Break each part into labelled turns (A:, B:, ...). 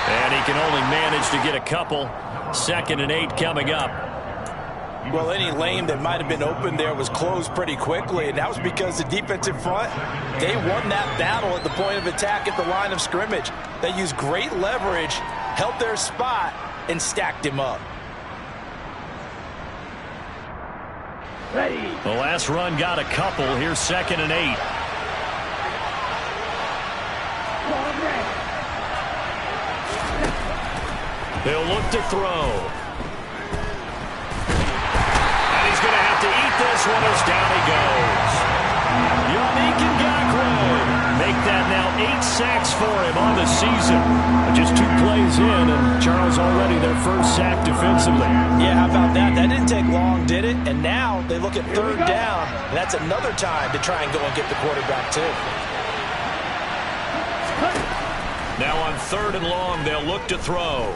A: And he can only manage to get a couple. 2nd and 8 coming up.
B: Well, any lane that might have been open there was closed pretty quickly, and that was because the defensive front, they won that battle at the point of attack at the line of scrimmage. They used great leverage, held their spot, and stacked him up.
A: The last run got a couple. Here's 2nd and 8. He'll look to throw. And he's going to have to eat this one as down he goes. Yannick Ngakoue make that now 8 sacks for him on the season. Just 2 plays in, and Charles already their first sack defensively.
B: Yeah, how about that? That didn't take long, did it? And now they look at 3rd down, and that's another time to try and go and get the quarterback too.
A: Now on 3rd and long, they'll look to throw.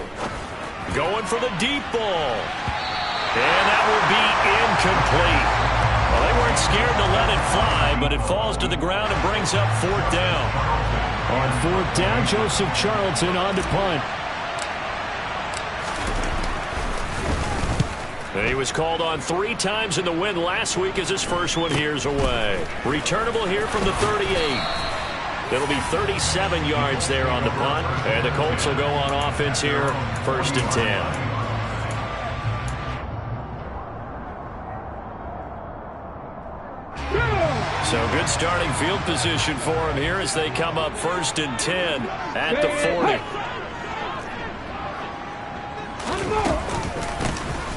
A: Going for the deep ball. And that will be incomplete. Well, they weren't scared to let it fly, but it falls to the ground and brings up 4th down.
C: On 4th down, Joseph Charlton on to punt.
A: He was called on 3 times in the win last week as his first one here's away. Returnable here from the 38. It'll be 37 yards there on the punt. And the Colts will go on offense here, 1st and 10. So good starting field position for him here as they come up 1st and 10 at the 40.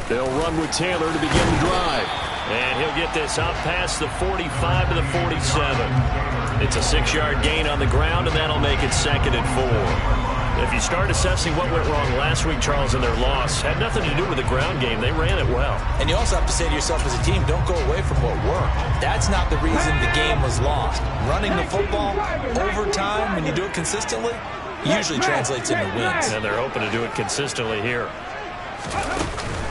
A: They'll run with Taylor to begin the drive. And he'll get this up past the 45 to the 47. It's a 6-yard gain on the ground, and that'll make it 2nd and 4. If you start assessing what went wrong last week, Charles, in their loss, had nothing to do with the ground game. They ran it well.
B: And you also have to say to yourself as a team, don't go away from what worked. That's not the reason the game was lost. Running the football over time, when you do it consistently, usually translates into wins.
A: And they're hoping to do it consistently here.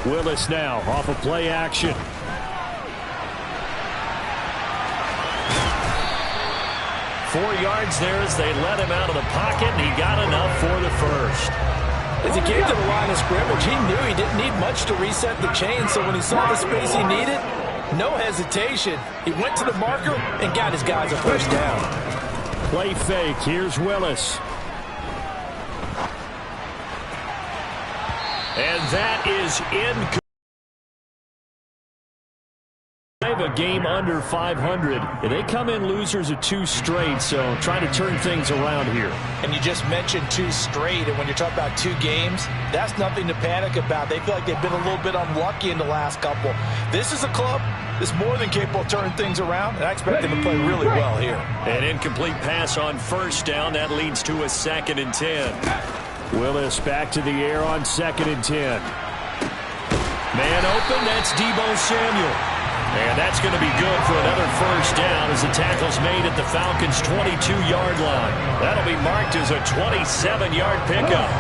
C: Willis now off of play action.
A: Four yards there as they let him out of the pocket, and he got enough for the first.
B: As he came to the line of scrimmage, he knew he didn't need much to reset the chain, so when he saw the space he needed, no hesitation. He went to the marker and got his guys a first down.
C: Play fake. Here's Willis.
A: And that is incomplete.
C: A game under 500. They come in losers of 2 straight, so trying to turn things around here.
B: And you just mentioned 2 straight, and when you're talking about 2 games, that's nothing to panic about. They feel like they've been a little bit unlucky in the last couple. This is a club that's more than capable of turning things around, and I expect them to play really well here.
A: An incomplete pass on first down. That leads to a 2nd and 10.
C: Willis back to the air on 2nd and 10.
A: Man open, that's Deebo Samuel. And that's going to be good for another first down as the tackle's made at the Falcons' 22-yard line. That'll be marked as a 27-yard pickup.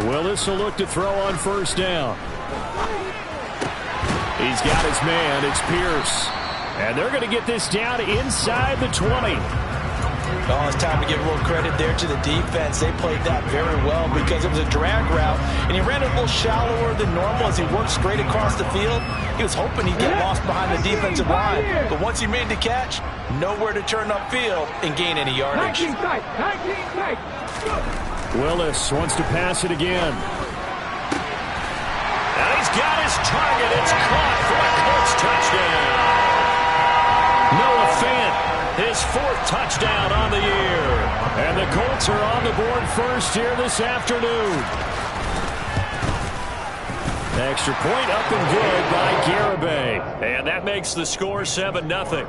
C: Willis will look to throw on first down. He's got his man. It's Pierce. And they're going to get this down inside the 20.
B: Oh, it's time to give a little credit there to the defense. They played that very well because it was a drag route, and he ran it a little shallower than normal as he worked straight across the field. He was hoping he'd get lost behind the defensive line, but once he made the catch, nowhere to turn upfield and gain any yardage.
C: Willis wants to pass it again.
A: And he's got his target. It's caught for a Colts touchdown. Noah Fant, his 4th touchdown on the year. And the Colts are on the board first here this afternoon.
C: Extra point up and good by Garibay.
A: And that makes the score 7-0.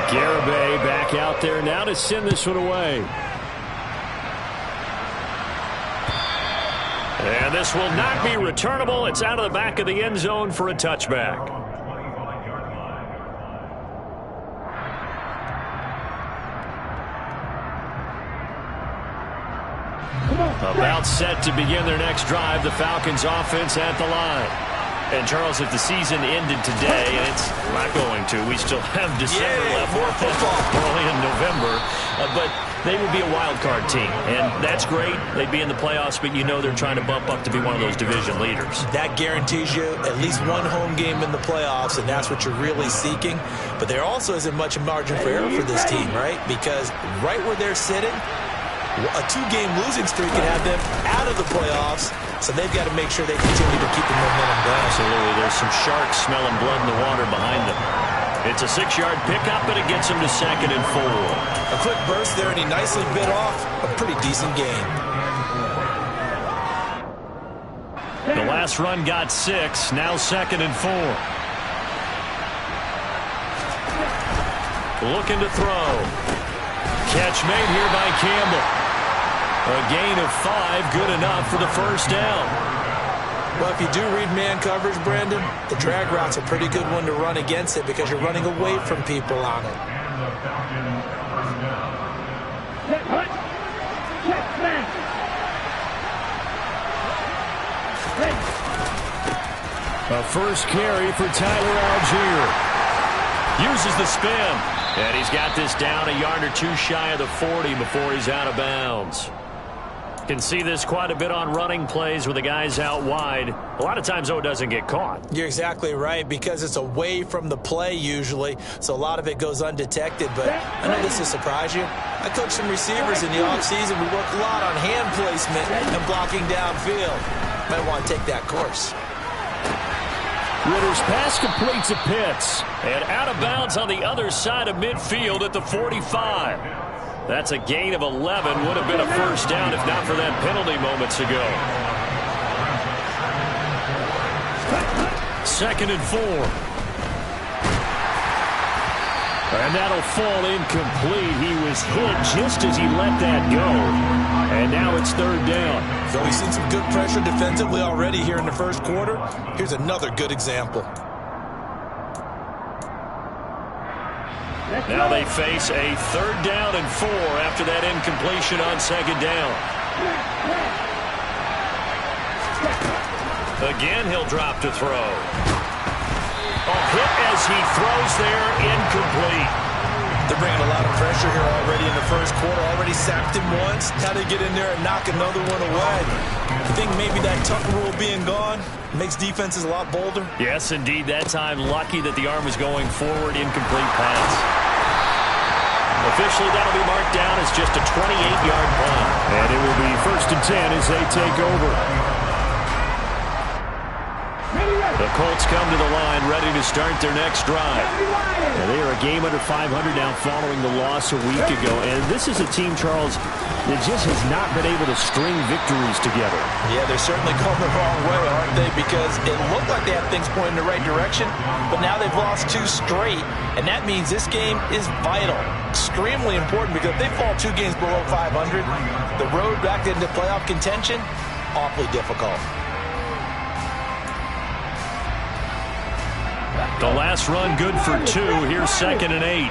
C: Garibay back out there now to send this one away.
A: And this will not be returnable. It's out of the back of the end zone for a touchback.
C: About set to begin their next drive, the Falcons offense at the line. And, Charles, if the season ended today, and it's not going to, we still have December left.
B: More football.
C: Early in November. But they would be a wild card team. And that's great. They'd be in the playoffs, but you know they're trying to bump up to be one of those division leaders.
B: That guarantees you at least one home game in the playoffs, and that's what you're really seeking. But there also isn't much margin for error for this team, right? Because right where they're sitting, a 2-game losing streak can have them out of the playoffs, so they've got to make sure they continue to keep the momentum going.
C: Absolutely. There's some sharks smelling blood in the water behind them. It's a 6-yard pickup, and it gets them to 2nd and 4.
B: A quick burst there, and he nicely bit off a pretty decent gain.
C: The last run got 6, now 2nd and 4. Looking to throw. Catch made here by Campbell. A gain of 5, good enough for the first down.
B: Well, if you do read man coverage, Brandon, the drag route's a pretty good one to run against it because you're running away from people on it.
C: A first carry for Tyler Algier. Uses the spin. And he's got this down a yard or 2 shy of the 40 before he's out of bounds. Can see this quite a bit on running plays with the guys out wide. A lot of times, though, it doesn't get caught.
B: You're exactly right, because it's away from the play usually, so a lot of it goes undetected. But I know this will surprise you. I coached some receivers in the offseason. We work a lot on hand placement and blocking downfield. Might want to take that course.
C: Ritter's pass completes a Pitts. And out of bounds on the other side of midfield at the 45. That's a gain of 11. Would have been a first down if not for that penalty moments ago. 2nd and 4. And that'll fall incomplete. He was hit just as he let that go. And now it's 3rd down.
B: So we've seen some good pressure defensively already here in the first quarter. Here's another good example.
C: Now they face a 3rd down and 4 after that incompletion on 2nd down. Again, he'll drop to throw. A hit as he throws there, incomplete.
B: They're bringing a lot of pressure here already in the first quarter. Already sacked him once. Now they get in there and knock another one away. I think maybe that tuck rule being gone makes defenses a lot bolder.
C: Yes, indeed. That time, lucky that the arm was going forward, incomplete pass. Officially, that'll be marked down as just a 28-yard punt. And it will be 1st and 10 as they take over. The Colts come to the line ready to start their next drive. Now, they are a game under 500 now following the loss a week ago. And this is a team, Charles, that just has not been able to string victories together.
B: Yeah, they're certainly going the wrong way, aren't they? Because it looked like they had things pointing in the right direction, but now they've lost 2 straight. And that means this game is vital. Extremely important, because if they fall 2 games below 500, the road back into playoff contention, awfully difficult.
C: The last run good for 2. Here's 2nd and 8.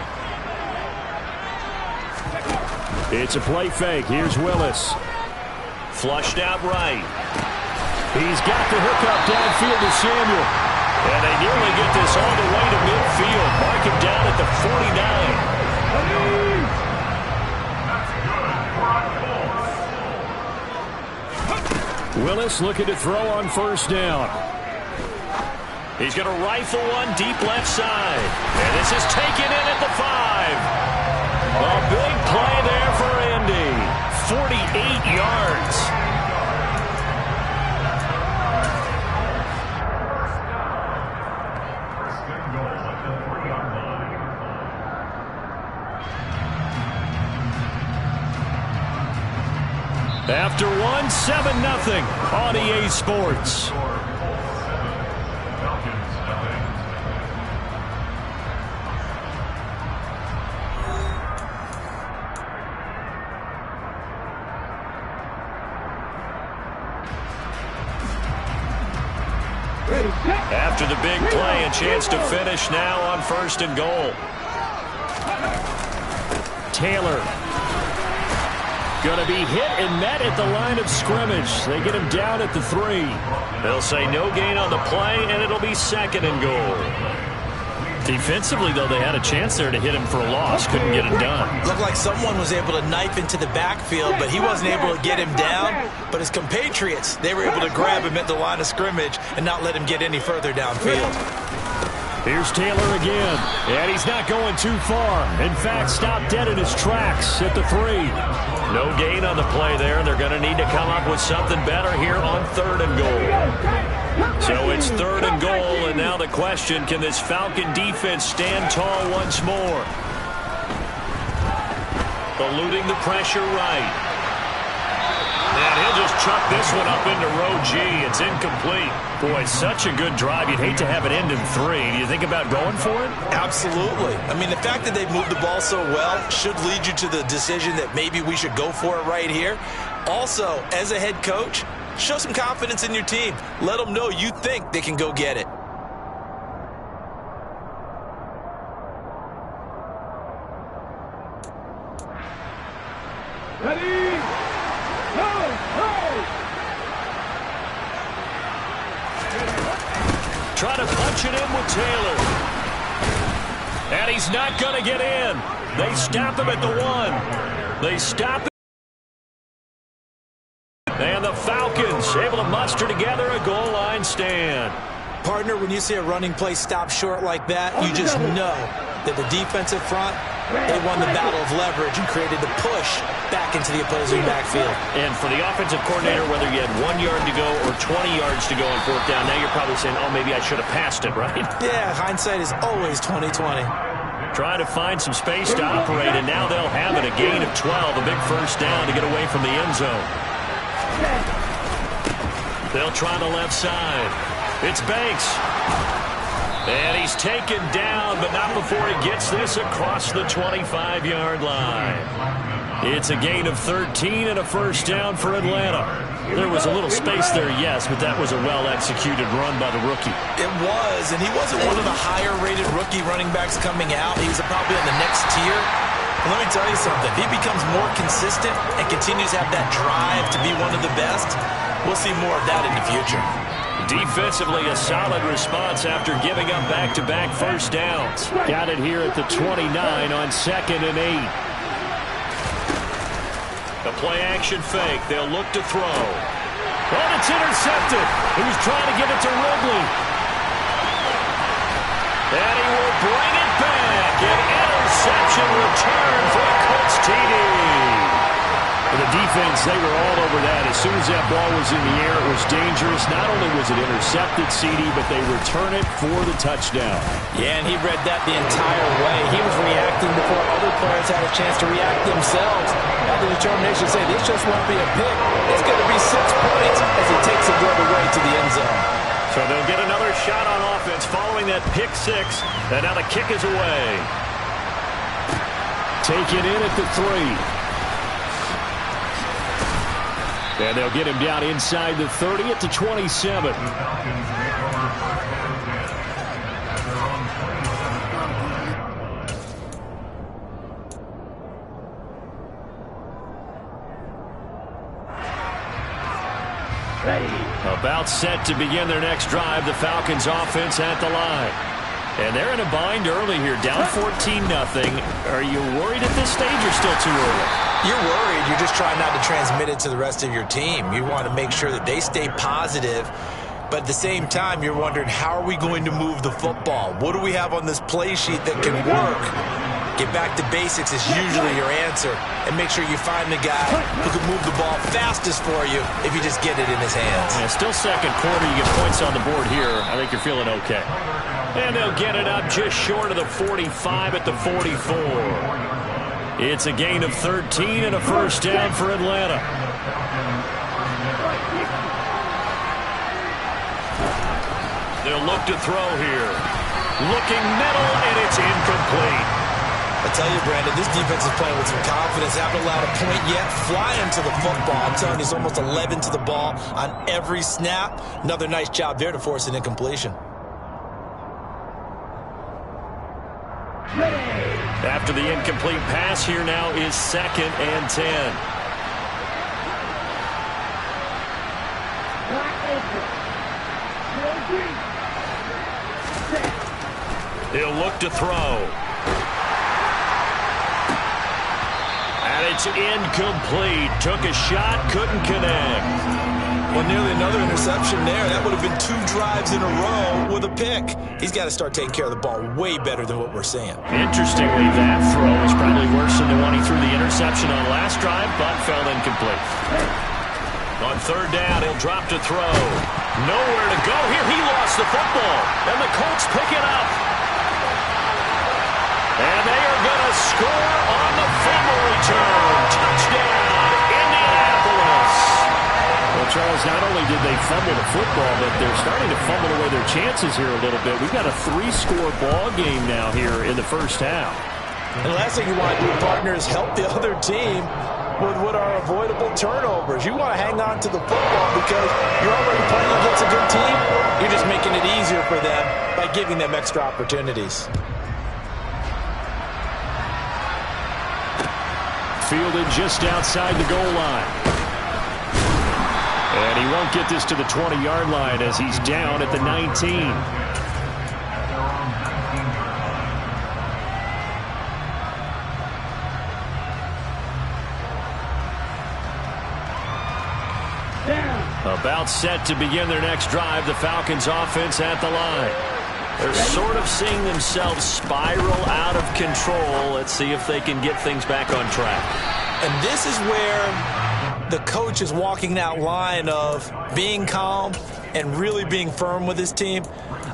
C: It's a play fake. Here's Willis. Flushed out right. He's got the hookup downfield to Samuel. And they nearly get this all the way to midfield. Mark him down at the 49. Willis looking to throw on 1st down. He's going to rifle one deep left side. And this is taken in at the 5. A big play there for Andy. 48 yards. After one, 7-0 on EA Sports. After the big play, a chance to finish now on 1st and goal. Taylor. Going to be hit and met at the line of scrimmage. They get him down at the 3. They'll say no gain on the play, and it'll be 2nd and goal. Defensively, though, they had a chance there to hit him for a loss. Couldn't get it done.
B: Looked like someone was able to knife into the backfield, but he wasn't able to get him down. But his compatriots, they were able to grab him at the line of scrimmage and not let him get any further downfield.
C: Here's Taylor again, and he's not going too far. In fact, stopped dead in his tracks at the 3. No gain on the play there, and they're going to need to come up with something better here on 3rd and goal. So it's 3rd and goal, and now the question, can this Falcon defense stand tall once more? Eluding the pressure right. And he'll just chuck this one up into row G. It's incomplete. Boy, such a good drive. You'd hate to have it end in 3. Do you think about going for it?
B: Absolutely. I mean, the fact that they've moved the ball so well should lead you to the decision that maybe we should go for it right here. Also, as a head coach, show some confidence in your team. Let them know you think they can go get it.
D: Ready?
C: Try to punch it in with Taylor. And he's not going to get in. They stop him at the 1. They stop him. And the Falcons able to muster together a goal line stand.
B: Partner, when you see a running play stop short like that, you just know that the defensive front, they won the battle of leverage and created the push back into the opposing backfield.
C: And for the offensive coordinator, whether you had 1 yard to go or 20 yards to go on 4th down, now you're probably saying, oh, maybe I should have passed it, right?
B: Yeah, hindsight is always 20/20.
C: Try to find some space to operate, and now they'll have it. A gain of 12, a big 1st down to get away from the end zone. They'll try the left side. It's Banks. And he's taken down, but not before he gets this across the 25-yard line. It's a gain of 13 and a 1st down for Atlanta. There was a little space there, yes, but that was a well-executed run by the rookie.
B: It was, and he wasn't one of the higher-rated rookie running backs coming out. He was probably in the next tier. And let me tell you something. If he becomes more consistent and continues to have that drive to be one of the best, we'll see more of that in the future.
C: Defensively, a solid response after giving up back-to-back 1st downs. Got it here at the 29 on 2nd and 8. The play-action fake. They'll look to throw. And it's intercepted. He was trying to give it to Ridley. And he will bring it back. An interception return for a Colts TD. For the defense, they were all over that. As soon as that ball was in the air, it was dangerous. Not only was it intercepted, CD, but they return it for the touchdown.
B: Yeah, and he read that the entire way. He was reacting before other players had a chance to react themselves. Had the determination to say, this just won't be a pick. It's going to be 6 points as he takes it the other way to the end zone.
C: So they'll get another shot on offense following that pick 6. And now the kick is away. Taken in at the 3. And they'll get him down inside the 30 at the 27. About set to begin their next drive. The Falcons offense at the line. And they're in a bind early here, down 14-0. Are you worried at this stage or still too early?
B: You're worried. You're just trying not to transmit it to the rest of your team. You want to make sure that they stay positive. But at the same time, you're wondering, how are we going to move the football? What do we have on this play sheet that can work? Get back to basics is usually your answer. And make sure you find the guy who can move the ball fastest for you if you just get it in his hands.
C: Yeah, still second quarter. You get points on the board here. I think you're feeling okay. And they'll get it up just short of the 45 at the 44. It's a gain of 13 and a 1st down for Atlanta. They'll look to throw here. Looking middle, and it's incomplete.
B: I tell you, Brandon, this defense is playing with some confidence. Haven't allowed a point yet. Flying to the football. I'm telling you, it's almost 11 to the ball on every snap. Another nice job there to force an incompletion.
C: After the incomplete pass, here now is 2nd and 10.
A: He'll look to throw. And it's incomplete. Took a shot, couldn't connect.
B: Well, nearly another interception there. That would have been 2 drives in a row with a pick. He's got to start taking care of the ball way better than what we're seeing.
A: Interestingly, that throw was probably worse than the one he threw the interception on last drive, but fell incomplete. On 3rd down, he'll drop to throw. Nowhere to go here. He lost the football, and the Colts pick it up. And they are going to score on the fumble return. Touchdown, Indianapolis.
C: Well, Charles, not only did they fumble the football, but they're starting to fumble away their chances here a little bit. We've got a 3-score ball game now here in the first half.
B: And the last thing you want to do, partner, is help the other team with what are avoidable turnovers. You want to hang on to the football because you're already playing against a good team. You're just making it easier for them by giving them extra opportunities.
C: Fielded just outside the goal line. And he won't get this to the 20-yard line as he's down at the 19. About set to begin their next drive, the Falcons offense at the line.
A: They're sort of seeing themselves spiral out of control. Let's see if they can get things back on track.
B: And this is where the coach is walking that line of being calm and really being firm with his team.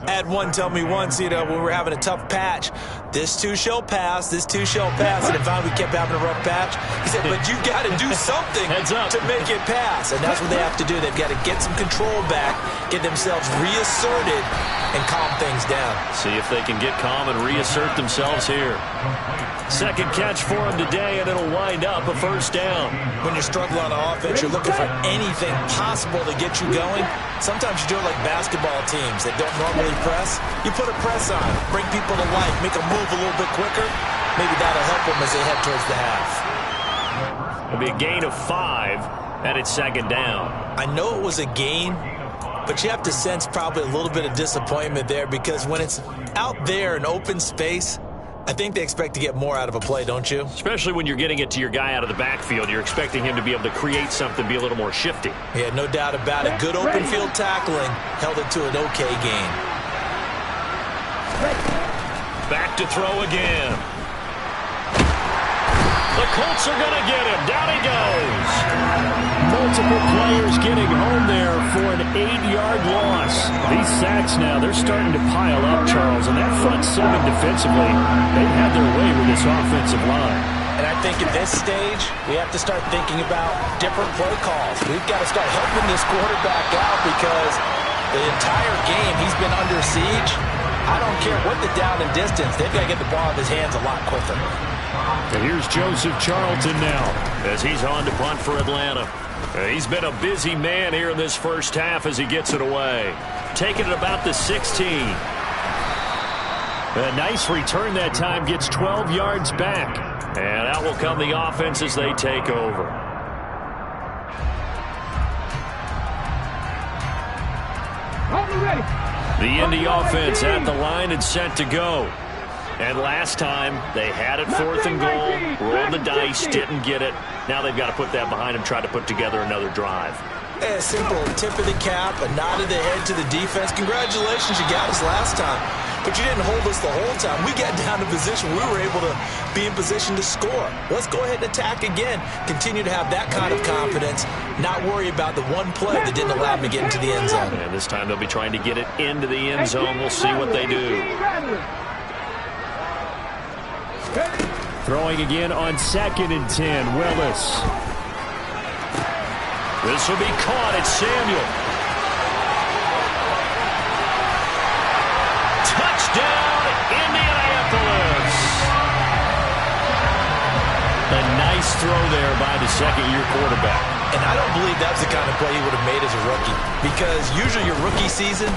B: I had one tell me once, when we were having a tough patch, this too shall pass, this too shall pass. And finally we kept having a rough patch. He said, but you've got to do something to make it pass. And that's what they have to do. They've got to get some control back, get themselves reasserted, and calm things down.
A: See if they can get calm and reassert themselves here.
C: Second catch for him today, and it'll wind up a first down.
B: When you're struggling on offense, you're looking for anything possible to get you going. Sometimes you do it like basketball teams that don't normally press. You put a press on, bring people to life, make them move a little bit quicker. Maybe that'll help them as they head towards the half.
A: It'll be a gain of 5, and it's 2nd down.
B: I know it was a gain, but you have to sense probably a little bit of disappointment there because when it's out there in open space, I think they expect to get more out of a play, don't you?
A: Especially when you're getting it to your guy out of the backfield. You're expecting him to be able to create something, be a little more shifty.
B: Yeah, no doubt about it. Good open field tackling held it to an okay gain.
A: Back to throw again. The Colts are going to get him. Down he goes.
C: Multiple players getting home there for an 8-yard loss. These sacks now, they're starting to pile up, Charles, and that front 7 defensively, they've had their way with this offensive line.
B: And I think at this stage, we have to start thinking about different play calls. We've got to start helping this quarterback out because the entire game he's been under siege. I don't care what the down and distance, they've got to get the ball out of his hands a lot quicker.
C: And here's Joseph Charlton now
A: as he's on to punt for Atlanta. He's been a busy man here in this first half as he gets it away. Taking it about the 16.
C: A nice return that time, gets 12 yards back.
A: And out will come the offense as they take over. The Indy offense at the line and set to go. And last time, they had it 4th and goal, rolled the dice, didn't get it. Now they've got to put that behind them, try to put together another drive.
B: A simple tip of the cap, a nod of the head to the defense. Congratulations, you got us last time. But you didn't hold us the whole time. We got down to position. We were able to be in position to score. Let's go ahead and attack again. Continue to have that kind of confidence. Not worry about the one play that didn't allow them to get into the end zone.
A: And this time they'll be trying to get it into the end zone. We'll see what they do.
C: Throwing again on 2nd and 10, Willis.
A: This will be caught. It's Samuel. Touchdown, Indianapolis.
C: A nice throw there by the second-year quarterback.
B: And I don't believe that was the kind of play he would have made as a rookie. Because usually your rookie season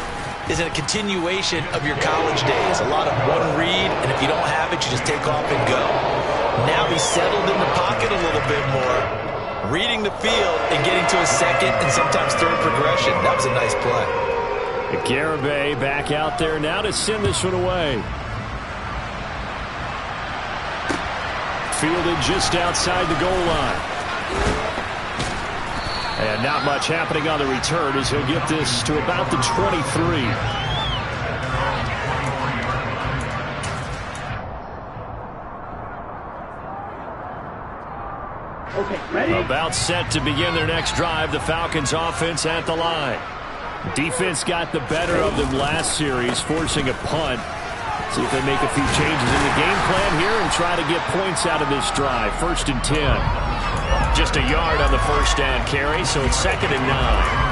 B: is a continuation of your college days. A lot of one read, and if you don't have it, you just take off and go. Now he's settled in the pocket a little bit more, reading the field and getting to his second and sometimes third progression. That was a nice play.
C: Garibay back out there now to send this one away. Fielded just outside the goal line. And not much happening on the return as he'll get this to about the 23.
D: Okay, ready?
C: About set to begin their next drive. The Falcons offense at the line. Defense got the better of them last series, forcing a punt. See if they make a few changes in the game plan here and try to get points out of this drive. 1st and 10. Just a yard on the first down carry, so it's 2nd and 9.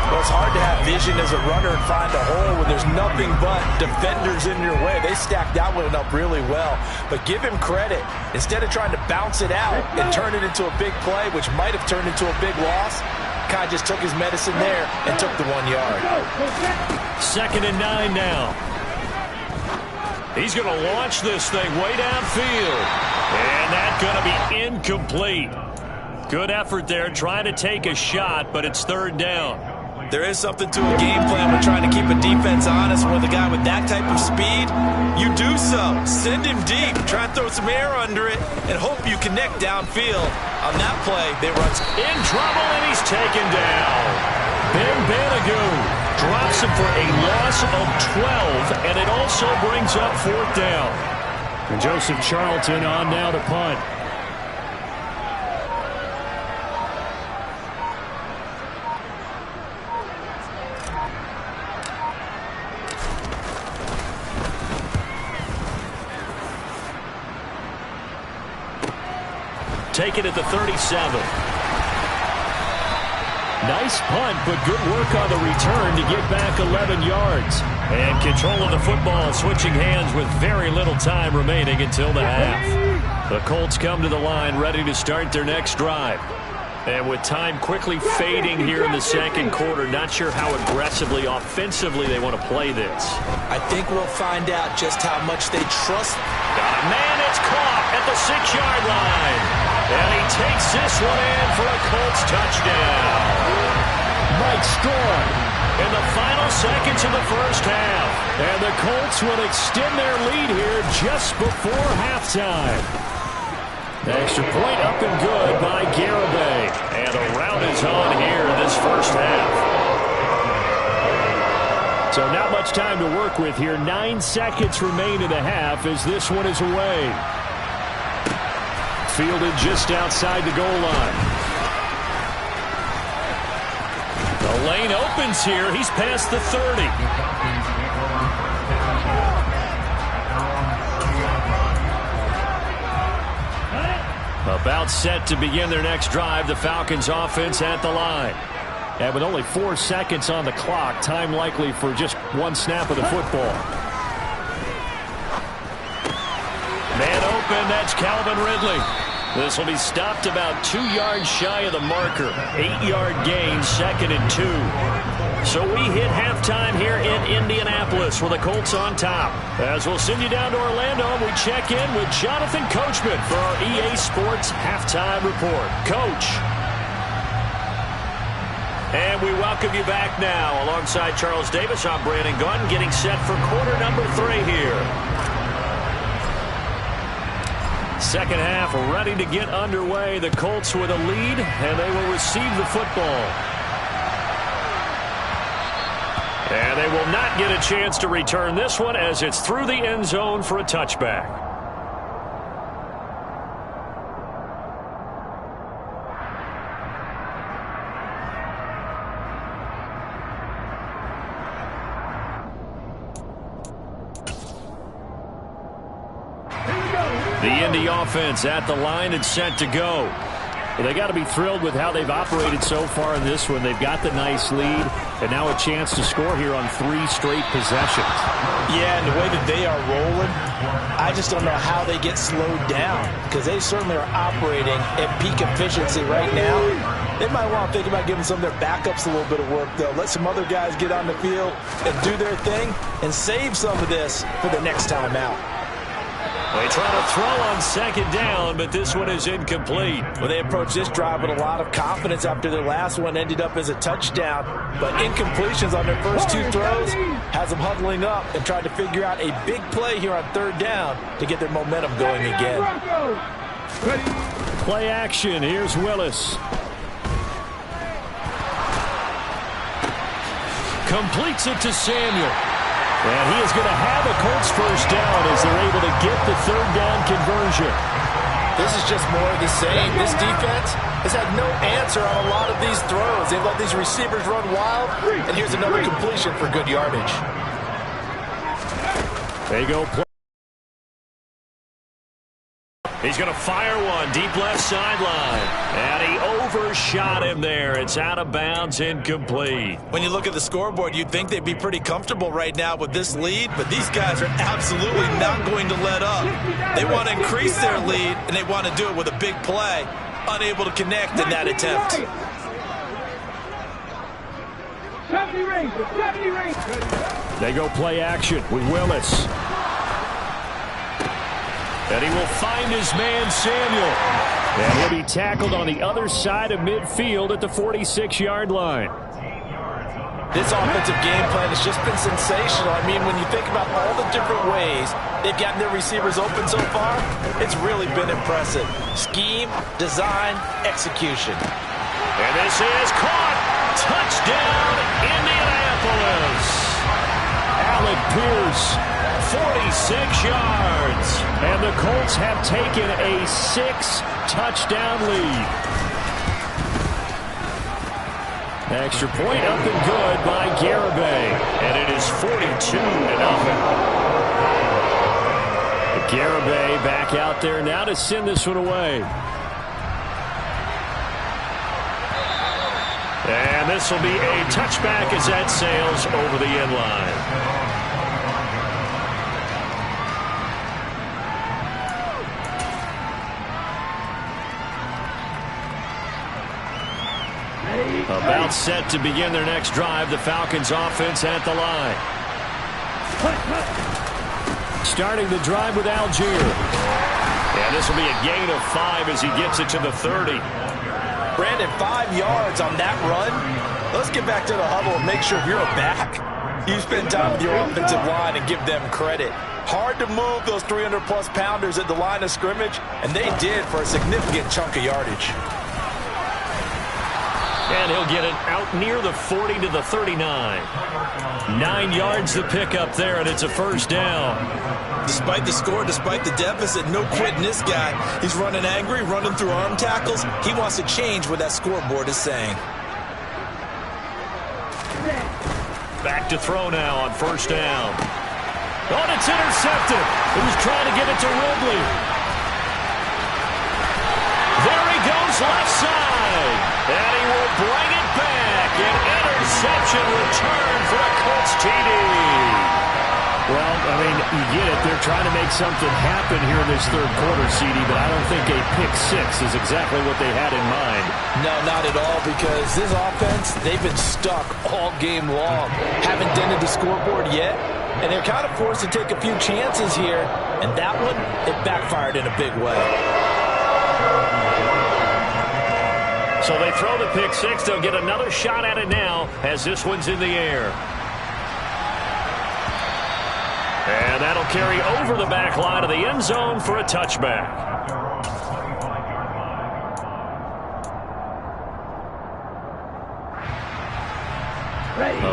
B: Well, it's hard to have vision as a runner and find a hole when there's nothing but defenders in your way. They stacked that one up really well. But give him credit. Instead of trying to bounce it out and turn it into a big play, which might have turned into a big loss, kind of just took his medicine there and took the 1 yard.
C: 2nd and 9 now. He's going to launch this thing way downfield. And that's going to be incomplete. Good effort there trying to take a shot, but it's 3rd down.
B: There is something to a game plan when trying to keep a defense honest. With a guy with that type of speed, you do so. Send him deep. Try and throw some air under it and hope you connect downfield. On that play, they run
C: in trouble, and he's taken down. Ben Banogu drops him for a loss of 12, and it also brings up 4th down. And Joseph Charlton on now to punt. Take it at the 37. Nice punt, but good work on the return to get back 11 yards. And control of the football switching hands with very little time remaining until the half. The Colts come to the line ready to start their next drive. And with time quickly fading here in the 2nd quarter, not sure how aggressively, offensively they want to play this.
B: I think we'll find out just how much they trust.
C: Got a man, it's caught at the 6-yard line. And he takes this one in for a Colts touchdown. Mike Strawn in the final seconds of the first half. And the Colts will extend their lead here just before halftime. The extra point up and good by Garibay. And a rout is on here in this first half. So not much time to work with here. 9 seconds remain in the half as this one is away. Fielded just outside the goal line. The lane opens here. He's past the 30. About set to begin their next drive. The Falcons offense at the line. And with only 4 seconds on the clock, time likely for just 1 snap of the football. Man open, that's Calvin Ridley. This will be stopped about 2 yards shy of the marker. 8-yard gain, 2nd and 2. So we hit halftime here in Indianapolis with the Colts on top. As we'll send you down to Orlando, we check in with Jonathan Coachman for our EA Sports Halftime Report. Coach. And we welcome you back now. Alongside Charles Davis, I'm Brandon Gunn, getting set for quarter number 3 here. Second half ready to get underway. The Colts with a lead, and they will receive the football. And they will not get a chance to return this one as it's through the end zone for a touchback. The Indy offense at the line and set to go. Well, they got to be thrilled with how they've operated so far in this one. They've got the nice lead, and now a chance to score here on 3 straight possessions.
B: Yeah, and the way that they are rolling, I just don't know how they get slowed down, because they certainly are operating at peak efficiency right now. They might want to think about giving some of their backups a little bit of work, though. Let some other guys get on the field and do their thing and save some of this for the next time out.
A: They try to throw on second down, but this one is incomplete.
B: Well, they approached this drive with a lot of confidence after their last one ended up as a touchdown. But incompletions on their first two throws has them huddling up and trying to figure out a big play here on third down to get their momentum going again.
C: Play action. Here's Willis. Completes it to Samuel. And he is going to have a Colts first down as they're able to get the third down conversion.
B: This is just more of the same. This defense has had no answer on a lot of these throws. They've let these receivers run wild, and here's another completion for good yardage.
C: They go play.
A: He's going to fire one deep left sideline. And he overshot him there. It's out of bounds, incomplete.
B: When you look at the scoreboard, you'd think they'd be pretty comfortable right now with this lead, but these guys are absolutely not going to let up. They want to increase their lead, and they want to do it with a big play. Unable to connect in that attempt.
C: They go play action with Willis. And he will find his man, Samuel. And he'll be tackled on the other side of midfield at the 46-yard line.
B: This offensive game plan has just been sensational. I mean, when you think about all the different ways they've gotten their receivers open so far, it's really been impressive. Scheme, design, execution.
A: And this is caught. Touchdown, Indianapolis.
C: Alec Pierce,
A: 46 yards.
C: And the Colts have taken a 6-touchdown lead. Extra point up and good by Garibay.
A: And it is 42-0.
C: Garibay back out there now to send this one away.
A: And this will be a touchback as that sails over the end line. About set to begin their next drive. The Falcons offense at the line.
C: Starting the drive with Algier.
A: And this will be a gain of 5 as he gets it to the 30.
B: Brandon, 5 yards on that run. Let's get back to the huddle and make sure if you're a back, you spend time with your offensive line and give them credit. Hard to move those 300-plus pounders at the line of scrimmage, and they did for a significant chunk of yardage.
A: And he'll get it out near the 40 to the 39. 9 yards to pick up there, and it's a first down.
B: Despite the score, despite the deficit, no quitting this guy. He's running angry, running through arm tackles. He wants to change what that scoreboard is saying.
A: Back to throw now on first down. Oh, and it's intercepted. He was trying to get it to Ridley. There he goes left side. And he will bring it back. An interception return for a Colts TD.
C: Well, I mean, you get it. They're trying to make something happen here in this third quarter, CD, but I don't think a pick six is exactly what they had in mind.
B: No, not at all, because this offense, they've been stuck all game long. Haven't dented the scoreboard yet, and they're kind of forced to take a few chances here, and that one, it backfired in a big way.
A: So they throw the pick six. They'll get another shot at it now as this one's in the air. And that'll carry over the back line of the end zone for a touchback.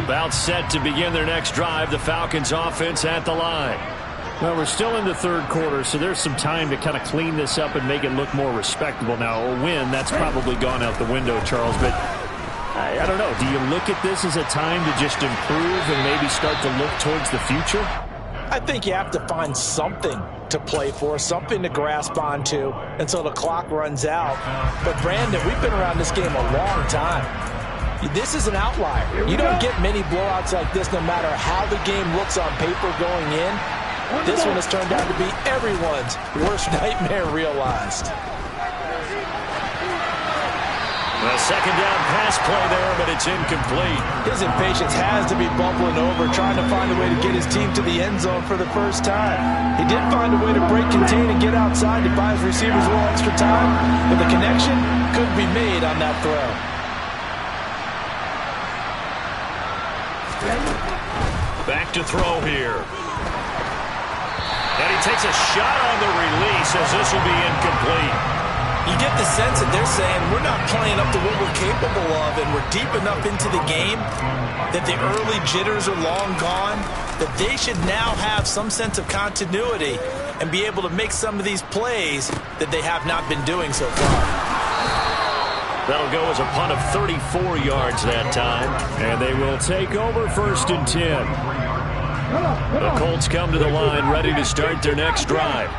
A: About set to begin their next drive. The Falcons offense at the line.
C: Well, we're still in the third quarter, so there's some time to kind of clean this up and make it look more respectable. Now, a win, that's probably gone out the window, Charles, but I don't know. Do you look at this as a time to just improve and maybe start to look towards the future?
B: I think you have to find something to play for, something to grasp onto until the clock runs out. But, Brandon, we've been around this game a long time. This is an outlier. You don't get many blowouts like this no matter how the game looks on paper going in. This one has turned out to be everyone's worst nightmare realized.
A: A second down pass play there, but it's incomplete.
B: His impatience has to be bubbling over, trying to find a way to get his team to the end zone for the first time. He did find a way to break, contain, and get outside to buy his receivers a little extra time, but the connection couldn't be made on that throw.
A: Back to throw here. And he takes a shot on the release as this will be incomplete.
B: You get the sense that they're saying we're not playing up to what we're capable of, and we're deep enough into the game that the early jitters are long gone, that they should now have some sense of continuity and be able to make some of these plays that they have not been doing so far.
A: That'll go as a punt of 34 yards that time. And they will take over 1st and 10. The Colts come to the line ready to start their next drive.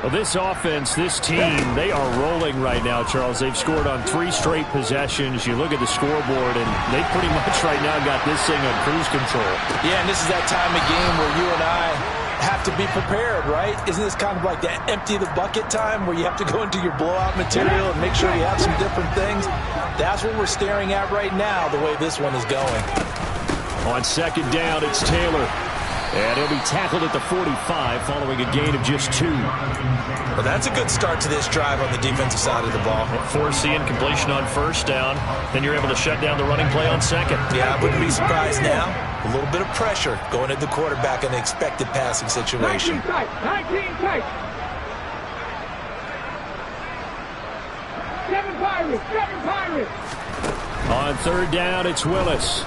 A: Well, this offense, this team, they are rolling right now, Charles. They've scored on 3 straight possessions. You look at the scoreboard, and they pretty much right now got this thing on cruise control.
B: Yeah, and this is that time of game where you and I have to be prepared, right? Isn't this kind of like that empty the bucket time where you have to go into your blowout material and make sure you have some different things? That's what we're staring at right now, the way this one is going.
A: On 2nd down, it's Taylor. And he'll be tackled at the 45 following a gain of just 2.
B: Well, that's a good start to this drive on the defensive side of the ball.
A: Force the incompletion on 1st down. Then you're able to shut down the running play on 2nd.
B: Yeah, I wouldn't be surprised now. A little bit of pressure going at the quarterback in an expected passing situation.
D: 19 tight. 7 Pirates.
A: On 3rd down, it's Willis.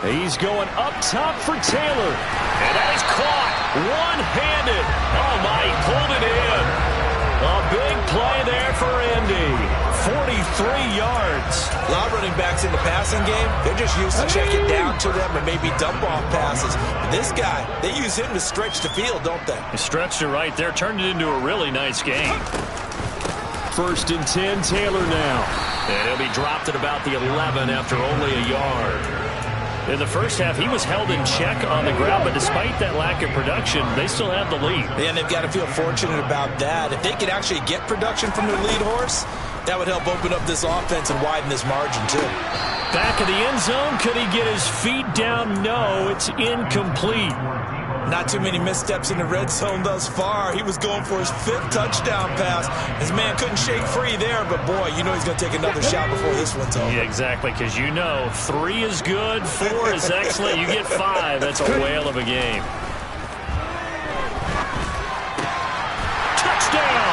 A: He's going up top for Taylor. And that is caught one-handed. Oh, my, he pulled it in. A big play there for Indy. 43 yards.
B: A lot of running backs in the passing game, they're just used to checking down to them and maybe dump-off passes. But this guy, they use him to stretch the field, don't they?
A: He stretched it right there, turned it into a really nice game. 1st and 10, Taylor now. And he'll be dropped at about the 11 after only a yard. In the first half, he was held in check on the ground, but despite that lack of production, they still have the lead.
B: And they've got to feel fortunate about that. If they could actually get production from their lead horse, that would help open up this offense and widen this margin, too.
A: Back of the end zone, could he get his feet down? No, it's incomplete.
B: Not too many missteps in the red zone thus far. He was going for his 5th touchdown pass. His man couldn't shake free there, but boy, you know he's going to take another shot before this one's over.
A: Yeah, exactly, because you know 3 is good, 4 is excellent. You get 5, that's a whale of a game. Touchdown!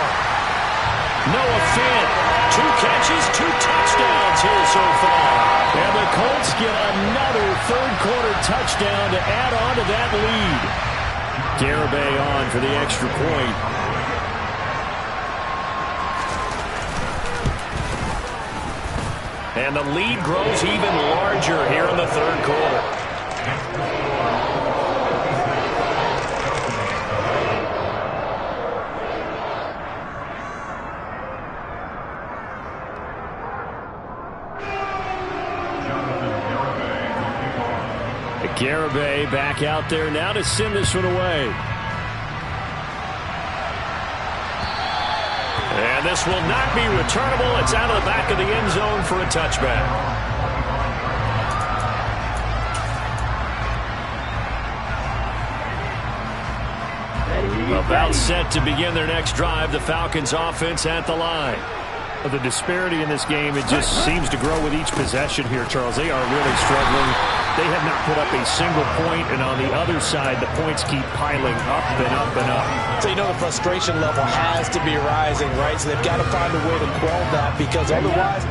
A: Noah Fant, 2 catches, 2 touchdowns here so far. And the Colts get another 3rd-quarter touchdown to add on to that lead. Garibay on for the extra point. And the lead grows even larger here in the 3rd quarter. Garibay back out there now to send this one away. And this will not be returnable. It's out of the back of the end zone for a touchback. About set to begin their next drive. The Falcons offense at the line. The disparity in this game, it just seems to grow with each possession here, Charles. They are really struggling. They have not put up a single point, and on the other side, the points keep piling up and up and up.
B: So you know the frustration level has to be rising, right? So they've got to find a way to quell that, because otherwise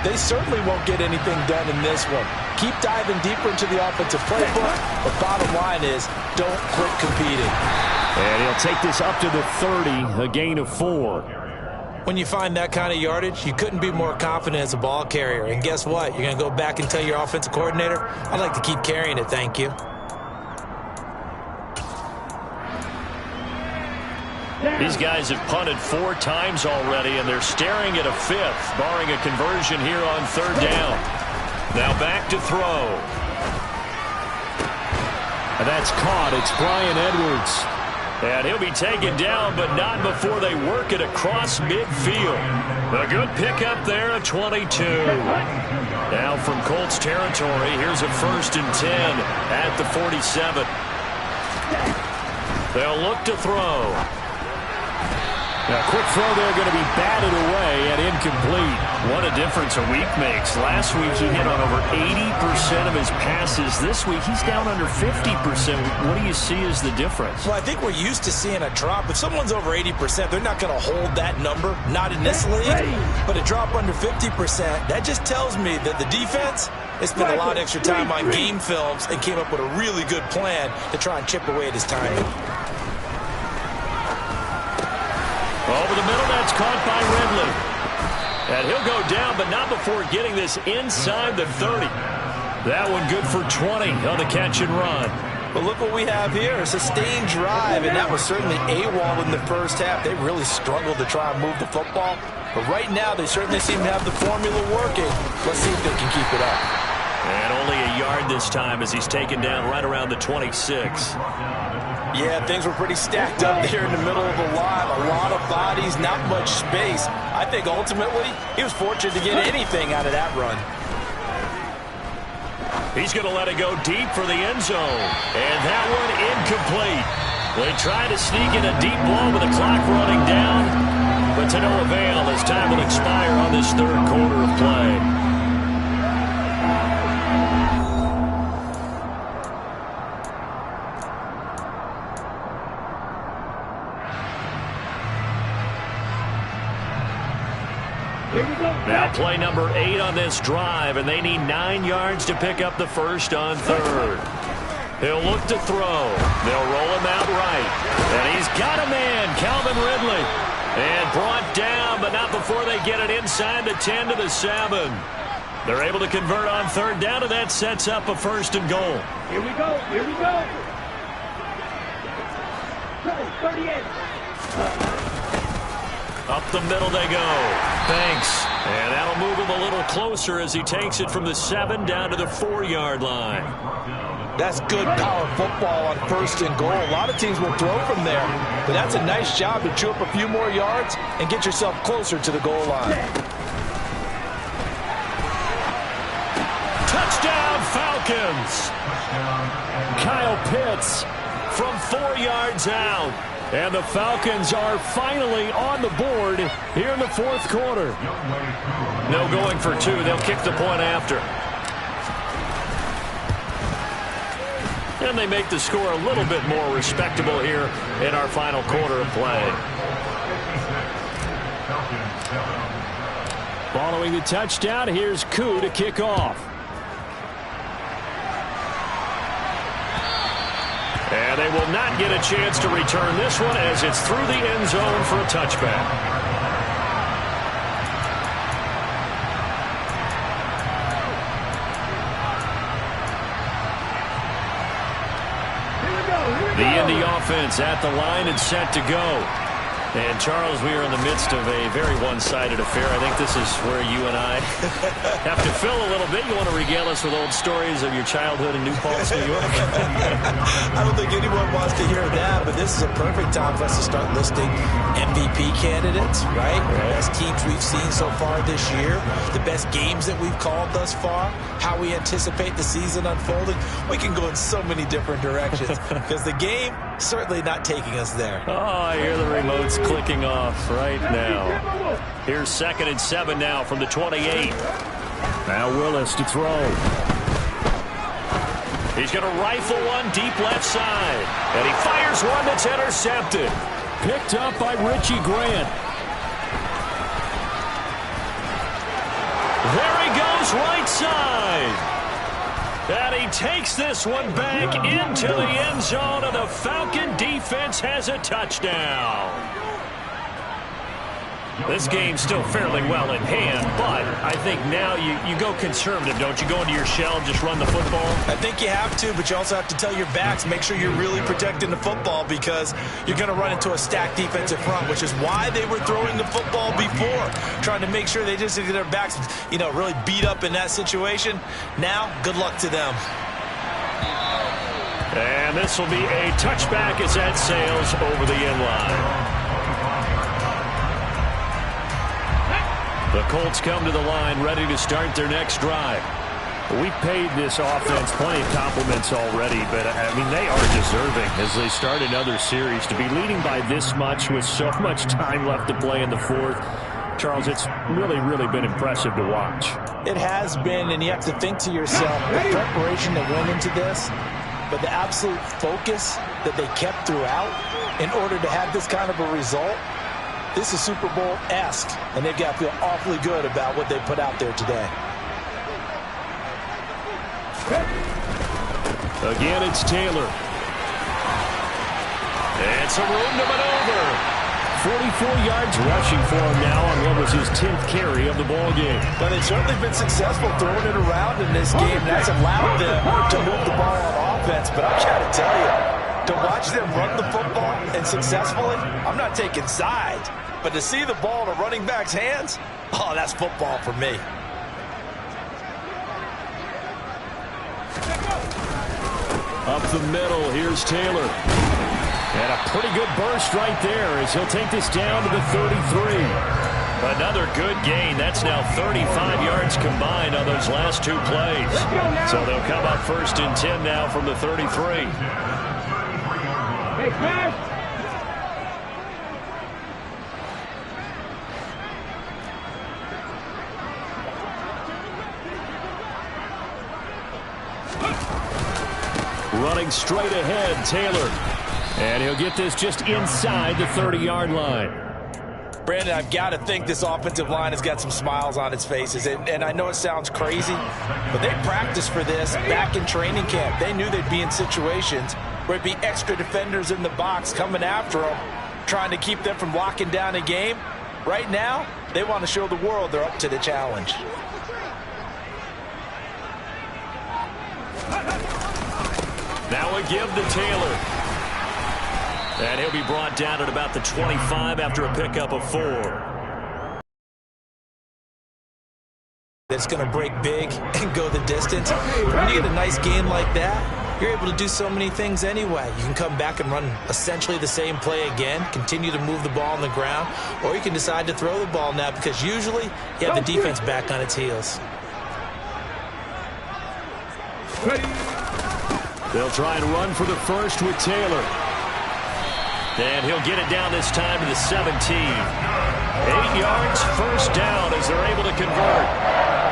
B: they certainly won't get anything done in this one. Keep diving deeper into the offensive playbook, but bottom line is don't quit competing.
A: And he'll take this up to the 30, a gain of 4.
B: When you find that kind of yardage, you couldn't be more confident as a ball carrier. And guess what? You're going to go back and tell your offensive coordinator, I'd like to keep carrying it, thank you.
A: These guys have punted 4 times already, and they're staring at a 5th, barring a conversion here on 3rd down. Now back to throw. And that's caught. It's Bryan Edwards.
C: And he'll be taken down, but not before they work it across midfield. A good pickup there at 22. Now from Colts territory, here's a 1st and 10 at the 47. They'll look to throw.
A: Now, quick throw there, going to be batted away and incomplete.
C: What a difference a week makes. Last week he hit on over 80% of his passes. This week he's down under 50%. What do you see as the difference?
B: Well, I think we're used to seeing a drop. If someone's over 80%, they're not going to hold that number, not in this league. But a drop under 50%, that just tells me that the defense has spent a lot of extra time on game films and came up with a really good plan to try and chip away at his timing.
C: Over the middle, that's caught by Ridley. And he'll go down, but not before getting this inside the 30. That one good for 20 on the catch and run.
B: But look what we have here, a sustained drive, and that was certainly AWOL in the first half. They really struggled to try and move the football. But right now, they certainly seem to have the formula working. Let's see if they can keep it up.
C: And only a yard this time as he's taken down right around the 26.
B: Yeah, things were pretty stacked up there in the middle of the line. A lot of bodies, not much space. I think ultimately he was fortunate to get anything out of that run.
C: He's going to let it go deep for the end zone. And that one incomplete. They try to sneak in a deep ball with the clock running down. But to no avail as time will expire on this 3rd quarter of play. Now play number 8 on this drive, and they need 9 yards to pick up the first on 3rd. He'll look to throw. They'll roll him out right. And he's got a man, Calvin Ridley. And brought down, but not before they get it inside the 10 to the 7. They're able to convert on 3rd down, and that sets up a 1st and goal.
D: Here we go. Here we go. 38.
C: Up the middle they go. Banks. And that'll move him a little closer as he takes it from the 7 down to the 4-yard line.
B: That's good power football on 1st and goal. A lot of teams will throw from there. But that's a nice job to chew up a few more yards and get yourself closer to the goal line.
C: Touchdown, Falcons. Kyle Pitts from 4 yards out. And the Falcons are finally on the board here in the 4th quarter. No going for 2. They'll kick the point after. And they make the score a little bit more respectable here in our final quarter of play.
A: Following the touchdown, here's Koo to kick off.
C: And they will not get a chance to return this one as it's through the end zone for a touchback. The Indy offense at the line and set to go. And, Charles, we are in the midst of a very one-sided affair. I think this is where you and I have to fill a little bit. You want to regale us with old stories of your childhood in New Paltz, New York?
B: I don't think anyone wants to hear that, but this is a perfect time for us to start listing MVP candidates, right? The best teams we've seen so far this year, the best games that we've called thus far, how we anticipate the season unfolding. We can go in so many different directions because the game certainly not taking us there.
C: Oh, I hear the remotes clicking off right now. Here's 2nd and 7 now from the 28.
A: Now Willis to throw.
C: He's going to rifle one deep left side. And he fires one that's intercepted.
A: Picked up by Richie Grant.
C: There he goes right side. And he takes this one back into the end zone, and the Falcon defense has a touchdown. This game's still fairly well in hand, but I think now you go conservative, don't you? Go into your shell and just run the football?
B: I think you have to, but you also have to tell your backs, make sure you're really protecting the football because you're going to run into a stacked defensive front, which is why they were throwing the football before, trying to make sure they just get their backs, really beat up in that situation. Now, good luck to them.
C: And this will be a touchback as that sails over the end line. The Colts come to the line ready to start their next drive. We've paid this offense plenty of compliments already, but, I mean, they are deserving as they start another series. To be leading by this much with so much time left to play in the fourth, Charles, it's really been impressive to watch.
B: It has been, and you have to think to yourself, the preparation that went into this, but the absolute focus that they kept throughout in order to have this kind of a result. This is Super Bowl-esque, and they've got to feel awfully good about what they put out there today.
C: Again, it's Taylor. And some room to maneuver. 44 yards rushing for him now on what was his 10th carry of the ball game.
B: But they've certainly been successful throwing it around in this game. That's allowed them to move the ball on offense. But I'm trying to tell you, to watch them run the football and successfully, I'm not taking sides. But to see the ball in a running back's hands, oh, that's football for me.
C: Up the middle, here's Taylor. And a pretty good burst right there as he'll take this down to the 33. Another good gain. That's now 35 yards combined on those last two plays. So they'll come up 1st and 10 now from the 33.
D: Hey, Chris!
C: Running straight ahead, Taylor. And he'll get this just inside the 30-yard line.
B: Brandon, I've got to think this offensive line has got some smiles on its faces. And I know it sounds crazy, but they practiced for this back in training camp. They knew they'd be in situations where it'd be extra defenders in the box coming after them, trying to keep them from locking down a game. Right now, they want to show the world they're up to the challenge.
C: Now a give to Taylor. And he'll be brought down at about the 25 after a pickup of 4.
B: That's going to break big and go the distance. When you get a nice game like that, you're able to do so many things anyway. You can come back and run essentially the same play again, continue to move the ball on the ground, or you can decide to throw the ball now because usually you have the defense back on its heels.
C: They'll try and run for the first with Taylor. And he'll get it down this time to the 17. 8 yards, first down as they're able to convert.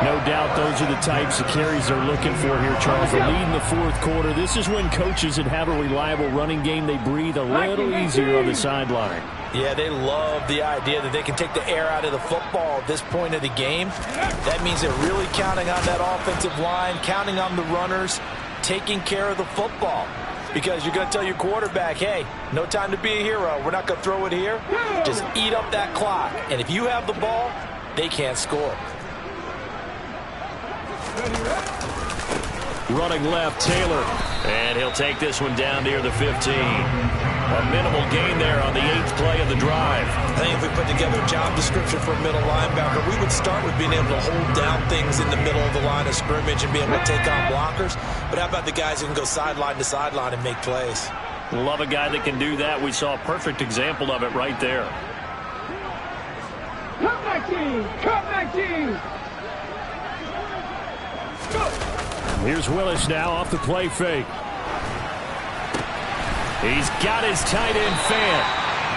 C: No doubt those are the types of carries they're looking for here, Charles. The lead in the fourth quarter. This is when coaches that have a reliable running game, they breathe a little easier on the sideline.
B: Yeah, they love the idea that they can take the air out of the football at this point of the game. That means they're really counting on that offensive line, counting on the runners, taking care of the football. Because you're going to tell your quarterback, hey, no time to be a hero. We're not going to throw it here. Just eat up that clock. And if you have the ball, they can't score.
C: Running left, Taylor. And he'll take this one down near the 15. A minimal gain there on the 8th play of the drive.
B: I think if we put together a job description for a middle linebacker, we would start with being able to hold down things in the middle of the line of scrimmage and be able to take on blockers. But how about the guys who can go sideline to sideline and make plays?
C: Love a guy that can do that. We saw a perfect example of it right there.
D: Cut back team! Cut back team! Go!
C: Here's Willis now off the play fake. He's got his tight end fan.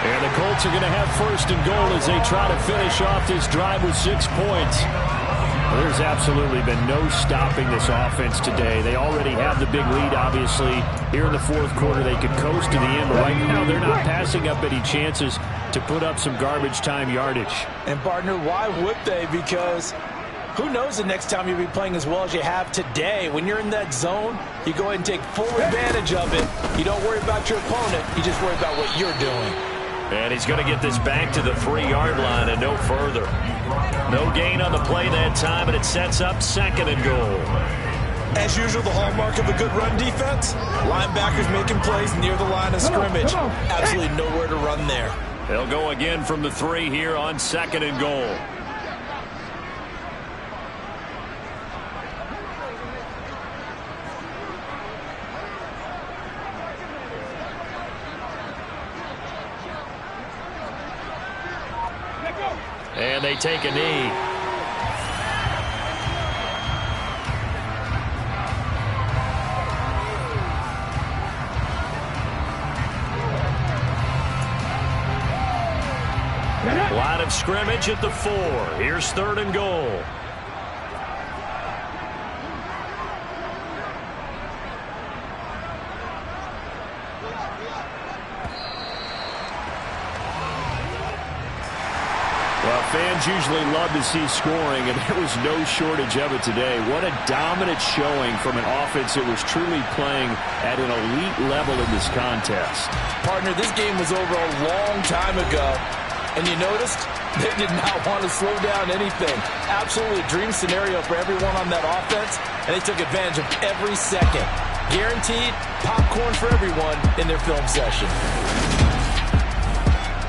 C: And the Colts are going to have 1st and goal as they try to finish off this drive with 6 points. Well, there's absolutely been no stopping this offense today. They already have the big lead, obviously. Here in the fourth quarter, they could coast to the end. But right now, they're not passing up any chances to put up some garbage time yardage.
B: And, partner, why would they? Because who knows the next time you'll be playing as well as you have today. When you're in that zone, you go ahead and take full advantage of it. You don't worry about your opponent. You just worry about what you're doing.
C: And he's going to get this back to the 3-yard line and no further. No gain on the play that time, and it sets up 2nd and goal.
B: As usual, the hallmark of a good run defense, linebackers making plays near the line of scrimmage. Absolutely nowhere to run there.
C: They'll go again from the 3 here on 2nd and goal.
A: And they take a knee. Line of scrimmage at the 4. Here's 3rd and goal.
C: Well, fans usually love to see scoring, and there was no shortage of it today. What a dominant showing from an offense that was truly playing at an elite level in this contest.
B: Partner, this game was over a long time ago. And you noticed they did not want to slow down anything. Absolutely dream scenario for everyone on that offense, and they took advantage of every second. Guaranteed popcorn for everyone in their film session.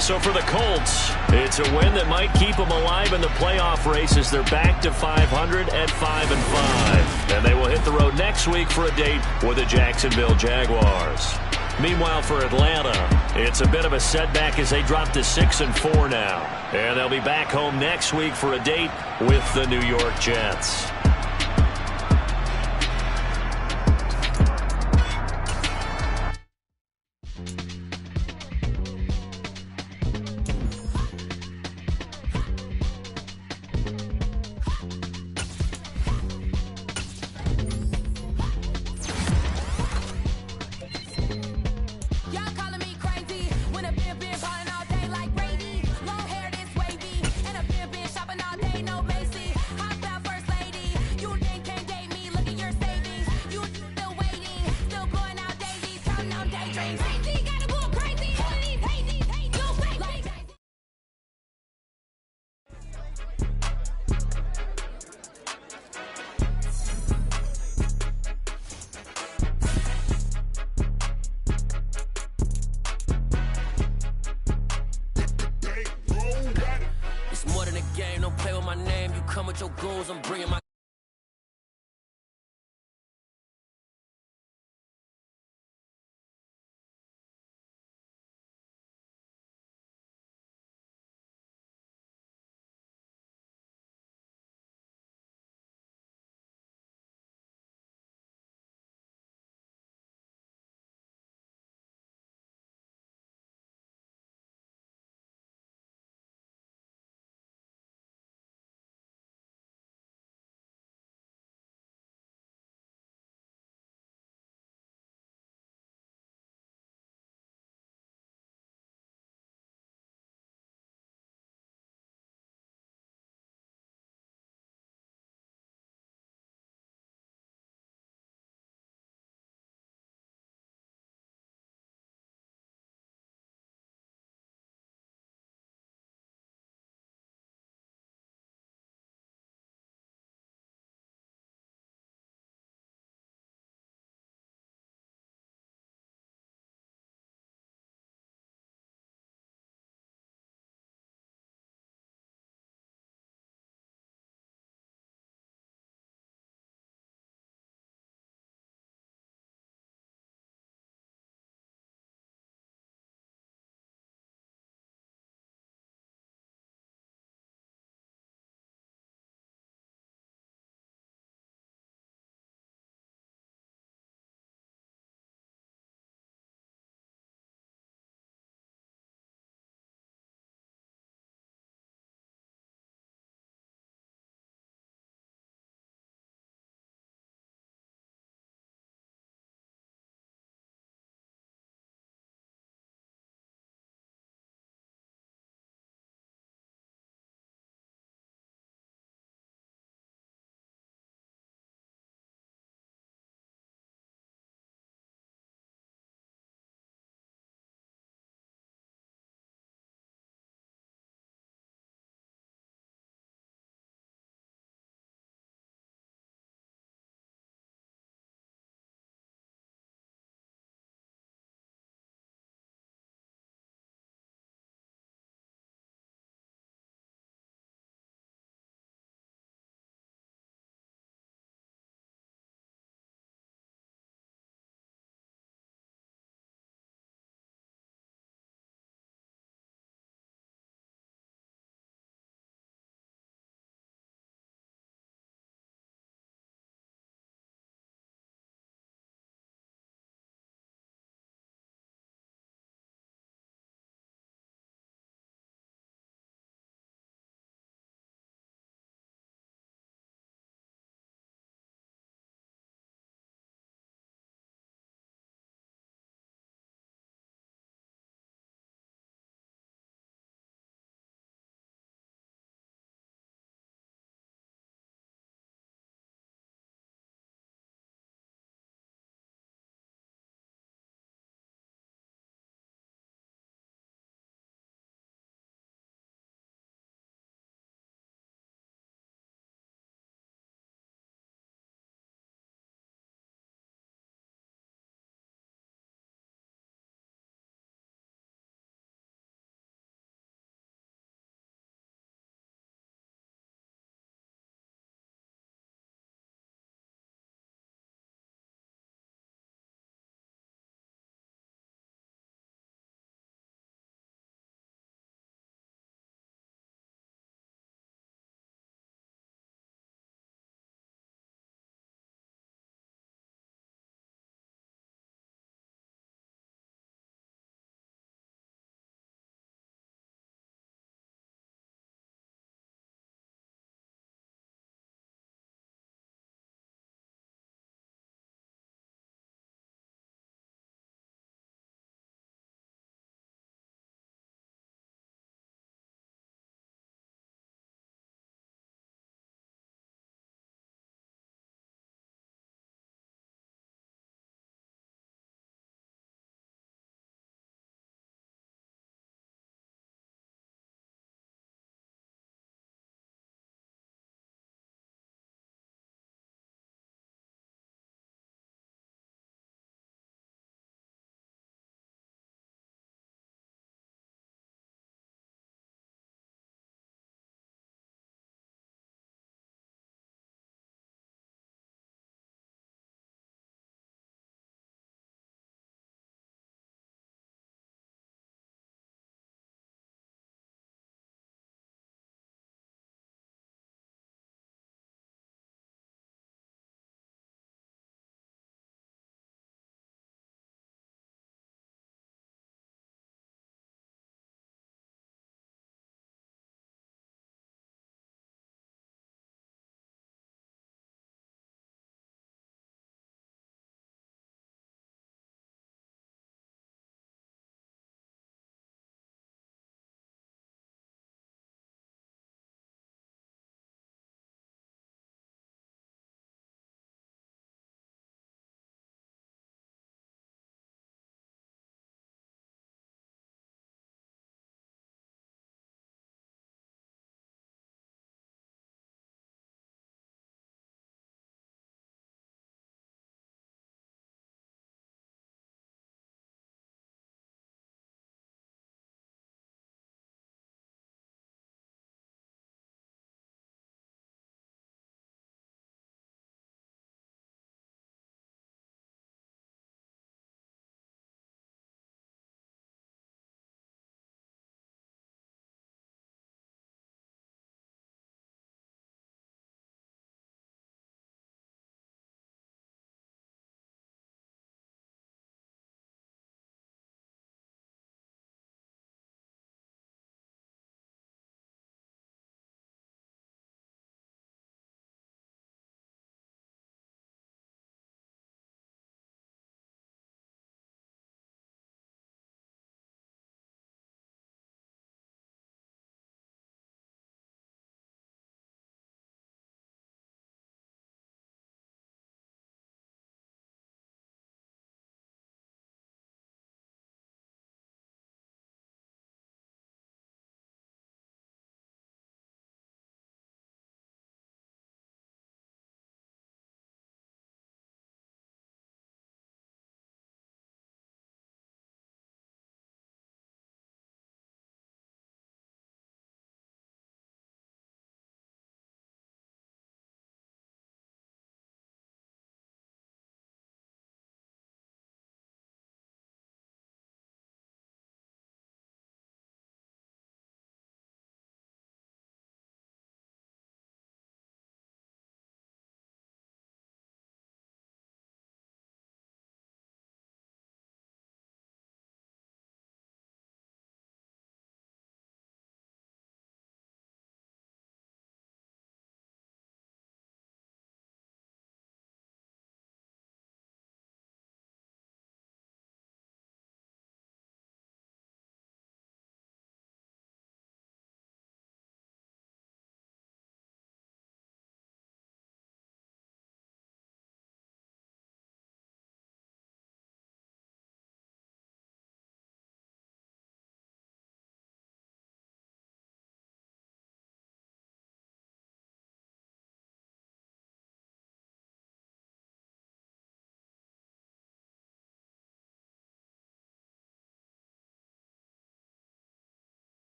A: So for the Colts, it's a win that might keep them alive in the playoff race as they're back to 500 at 5-5. And they will hit the road next week for a date with the Jacksonville Jaguars. Meanwhile, for Atlanta, it's a bit of a setback as they drop to 6-4 now. And they'll be back home next week for a date with the New York Jets.
E: It's more than a game, don't play with my name. You come with your goons, I'm bringing my